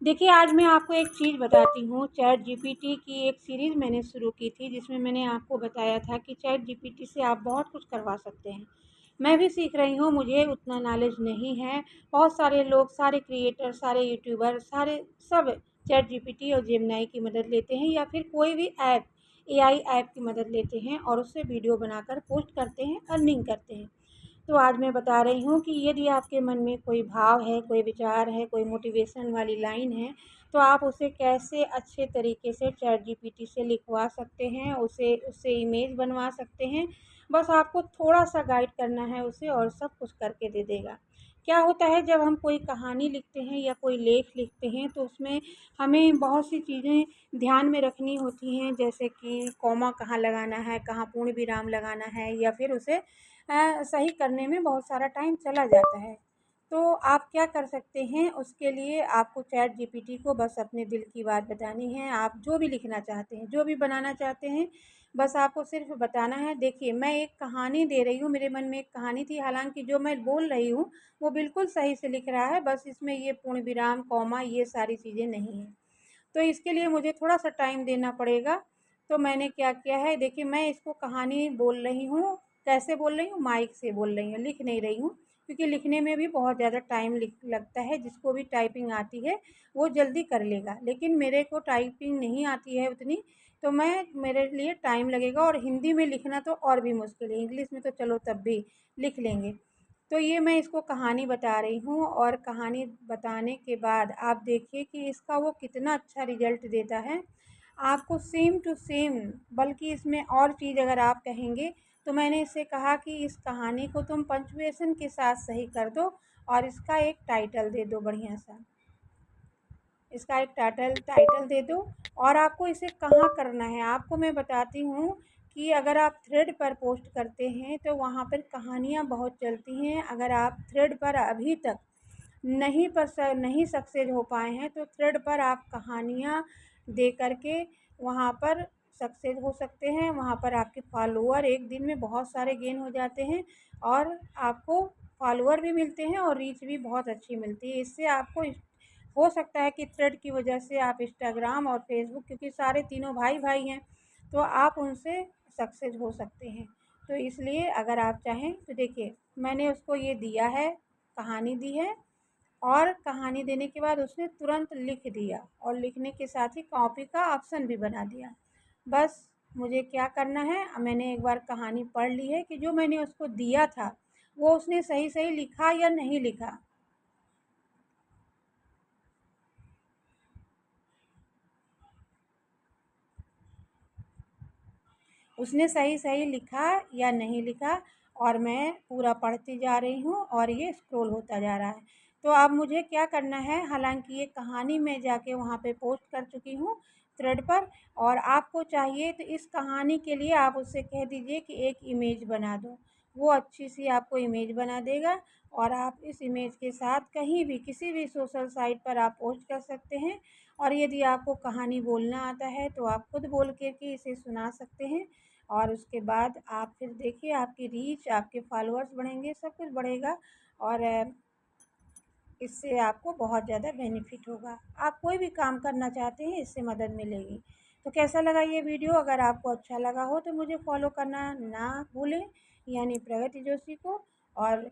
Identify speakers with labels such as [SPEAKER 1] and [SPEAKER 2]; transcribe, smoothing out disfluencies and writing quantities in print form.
[SPEAKER 1] देखिए, आज मैं आपको एक चीज़ बताती हूँ। चैट जीपीटी की एक सीरीज़ मैंने शुरू की थी, जिसमें मैंने आपको बताया था कि चैट जीपीटी से आप बहुत कुछ करवा सकते हैं। मैं भी सीख रही हूँ, मुझे उतना नॉलेज नहीं है। बहुत सारे लोग, सारे क्रिएटर, सारे यूट्यूबर, सारे सब चैट जीपीटी और जेमिनी की मदद लेते हैं या फिर कोई भी ऐप, एआई ऐप की मदद लेते हैं और उससे वीडियो बनाकर पोस्ट करते हैं, अर्निंग करते हैं। तो आज मैं बता रही हूँ कि यदि आपके मन में कोई भाव है, कोई विचार है, कोई मोटिवेशन वाली लाइन है, तो आप उसे कैसे अच्छे तरीके से चैट जीपीटी से लिखवा सकते हैं, उसे उससे इमेज बनवा सकते हैं। बस आपको थोड़ा-सा गाइड करना है उसे और सब कुछ करके दे देगा। क्या होता है, जब हम कोई कहानी लिखते हैं या कोई लेख लिखते हैं तो उसमें हमें बहुत सी चीज़ें ध्यान में रखनी होती हैं, जैसे कि कॉमा कहाँ लगाना है, कहाँ पूर्ण विराम लगाना है या फिर उसे सही करने में बहुत सारा टाइम चला जाता है। तो आप क्या कर सकते हैं, उसके लिए आपको चैट जीपीटी को बस अपने दिल की बात बतानी है। आप जो भी लिखना चाहते हैं, जो भी बनाना चाहते हैं, बस आपको सिर्फ़ बताना है। देखिए, मैं एक कहानी दे रही हूँ, मेरे मन में एक कहानी थी, हालाँकि जो मैं बोल रही हूँ, वो बिल्कुल सही से लिख रहा है, बस इसमें ये पूर्ण विराम, कॉमा ये सारी चीज़ें नहीं हैं। तो इसके लिए मुझे थोड़ा-सा टाइम देना पड़ेगा। तो मैंने क्या किया है, देखिए मैं इसको कहानी बोल रही हूँ, कैसे बोल रही हूँ? माइक से बोल रही हूँ, लिख नहीं रही हूँ, क्योंकि लिखने में भी बहुत ज़्यादा टाइम लिक लगता है। जिसको भी टाइपिंग आती है, वो जल्दी कर लेगा, लेकिन मेरे को टाइपिंग नहीं आती है उतनी, तो मेरे लिए टाइम लगेगा और हिंदी में लिखना तो और भी मुश्किल है, इंग्लिश में तो चलो तब भी लिख लेंगे। तो ये मैं इसको कहानी बता रही हूँ और कहानी बताने के बाद आप देखिए कि इसका वो कितना अच्छा रिज़ल्ट देता है। आपको सेम टू सेम, बल्कि इसमें और चीज़ अगर आप कहेंगे, तो मैंने इससे कहा कि इस कहानी को तुम पंक्चुएशन के साथ सही कर दो और इसका एक टाइटल दे दो बढ़िया-सा। इसका एक टाइटल टाइटल दे दो और आपको इसे कहाँ करना है, आपको मैं बताती हूँ कि अगर आप थ्रेड पर पोस्ट करते हैं तो वहाँ पर कहानियाँ बहुत चलती हैं। अगर आप थ्रेड पर अभी तक नहीं सक्सेस हो पाए हैं तो थ्रेड पर आप कहानियाँ दे करके वहाँ पर सक्सेस हो सकते हैं। वहाँ पर आपके फॉलोअर एक दिन में बहुत सारे गेन हो जाते हैं और आपको फॉलोअर भी मिलते हैं और रीच भी बहुत अच्छी मिलती है। इससे आपको हो सकता है कि थ्रेड की वजह से आप इंस्टाग्राम और फेसबुक, क्योंकि सारे तीनों भाई-भाई हैं, तो आप उनसे सक्सेस हो सकते हैं। तो इसलिए अगर आप चाहें तो देखिए, मैंने उसको ये दिया है, कहानी दी है और कहानी देने के बाद उसने तुरंत लिख दिया और लिखने के साथ ही कॉपी का ऑप्शन भी बना दिया। बस मुझे क्या करना है, मैंने एक बार कहानी पढ़ ली है कि जो मैंने उसको दिया था, वो उसने सही-सही लिखा या नहीं लिखा। उसने सही-सही लिखा या नहीं लिखा और मैं पूरा पढ़ती जा रही हूँ और ये स्क्रॉल होता जा रहा है। तो अब मुझे क्या करना है, हालाँकि ये कहानी मैं जाके वहाँ पे पोस्ट कर चुकी हूँ थ्रेड पर, और आपको चाहिए तो इस कहानी के लिए आप उससे कह दीजिए कि एक इमेज बना दो। वो अच्छी-सी आपको इमेज बना देगा और आप इस इमेज के साथ कहीं भी, किसी भी सोशल साइट पर आप पोस्ट कर सकते हैं। और यदि आपको कहानी बोलना आता है तो आप खुद बोल कर के इसे सुना सकते हैं और उसके बाद आप फिर देखिए आपकी रीच, आपके फॉलोअर्स बढ़ेंगे, सब कुछ बढ़ेगा और इससे आपको बहुत ज़्यादा बेनिफिट होगा। आप कोई भी काम करना चाहते हैं, इससे मदद मिलेगी। तो कैसा लगा ये वीडियो? अगर आपको अच्छा लगा हो तो मुझे फॉलो करना ना भूलें, यानी प्रगति जोशी को। और